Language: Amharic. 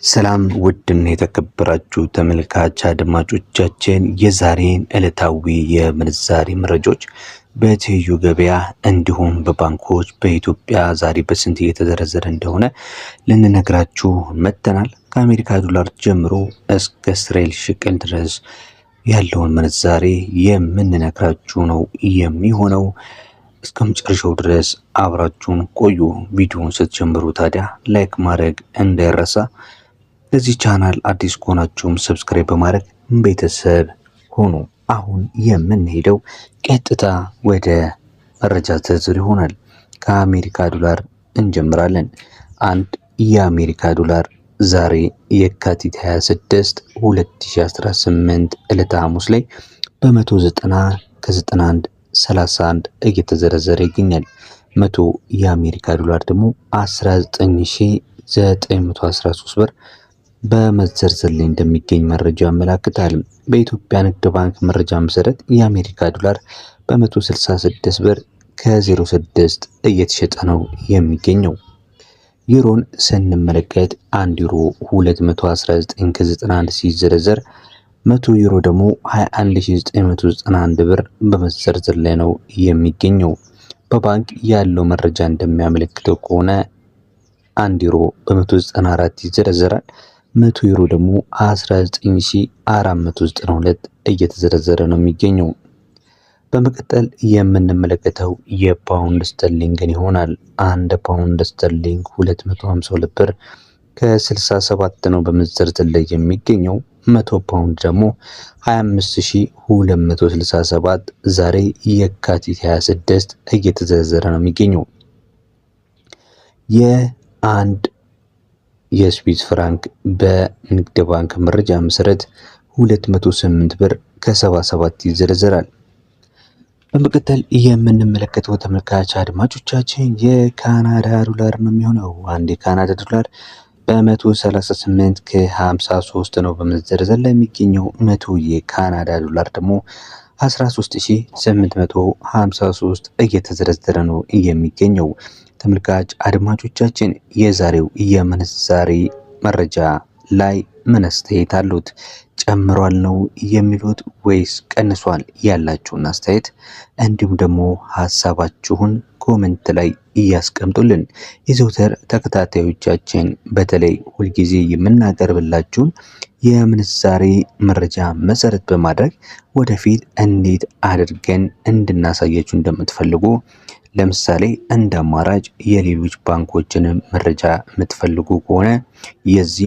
ሰላም ውድና የተከበራችሁ ተመልካች አድማጮቻችን የዛሬን ዕለታዊ የምንዛሬ መረጃዎች በትይዩ ገበያ እንዲሁም በባንኮች በኢትዮጵያ ዛሬ በስንት እየተዘረዘረ እንደሆነ ልንነግራችሁ መጥተናል። ከአሜሪካ ዶላር ጀምሮ እስከ እስራኤል ሽቅል ድረስ ያለውን ምንዛሬ የምንነግራችሁ ነው የሚሆነው። እስከ መጨረሻው ድረስ አብራችሁን ቆዩ። ቪዲዮውን ስትጀምሩ ታዲያ ላይክ ማድረግ እንዳይረሳ። ለዚህ ቻናል አዲስ ከሆናችሁም ሰብስክራይብ በማድረግ ቤተሰብ ሆኑ። አሁን የምንሄደው ቀጥታ ወደ መረጃ ዝርዝር ይሆናል። ከአሜሪካ ዶላር እንጀምራለን። አንድ የአሜሪካ ዶላር ዛሬ የካቲት 26 2018 ዕለተ ሐሙስ ላይ በ190 ከ91 31 እየተዘረዘረ ይገኛል። 100 የአሜሪካ ዶላር ደግሞ 19913 ብር በመዘርዘር ላይ እንደሚገኝ መረጃ ያመለክታል። በኢትዮጵያ ንግድ ባንክ መረጃ መሰረት የአሜሪካ ዶላር በ166 ብር ከ06 እየተሸጠ ነው የሚገኘው። ዩሮን ስንመለከት 1 ዩሮ 219 ከ91 ሲዘረዘር 100 ዩሮ ደግሞ 21991 ብር በመዘርዘር ላይ ነው የሚገኘው። በባንክ ያለው መረጃ እንደሚያመለክተው ከሆነ 1 ዩሮ በ194 ይዘረዘራል። 100 ዩሮ ደግሞ 19492 እየተዘረዘረ ነው የሚገኘው። በመቀጠል የምንመለከተው የፓውንድ ስተርሊንግን ይሆናል። 1 ፓውንድ ስተርሊንግ 252 ብር ከ67 ነው በመዘርዘር ላይ የሚገኘው። 100 ፓውንድ ደግሞ 25267 ዛሬ የካቲት 26 እየተዘረዘረ ነው የሚገኘው። የአንድ የስዊስ ፍራንክ በንግድ ባንክ መረጃ መሰረት 208 ብር ከ77 ይዘረዘራል። በመቀጠል የምንመለከተው ተመልካች አድማጮቻችን የካናዳ ዶላር ነው የሚሆነው። አንድ የካናዳ ዶላር በ138 ከ53 ነው በመዘርዘር ላይ የሚገኘው። 100 የካናዳ ዶላር ደግሞ 13853 እየተዘረዘረ ነው የሚገኘው። ተመልካች አድማጮቻችን የዛሬው የምንዛሬ መረጃ ላይ ምን አስተያየት አሉት? ጨምሯል ነው የሚሉት ወይስ ቀንሷል? ያላችሁን አስተያየት እንዲሁም ደግሞ ሀሳባችሁን ኮሜንት ላይ እያስቀምጡልን። የዘውትር ተከታታዮቻችን በተለይ ሁልጊዜ የምናቀርብላችሁን የምንዛሬ መረጃ መሰረት በማድረግ ወደፊት እንዴት አድርገን እንድናሳያችሁ እንደምትፈልጉ ለምሳሌ እንደ አማራጭ የሌሎች ባንኮችን መረጃ የምትፈልጉ ከሆነ የዚህ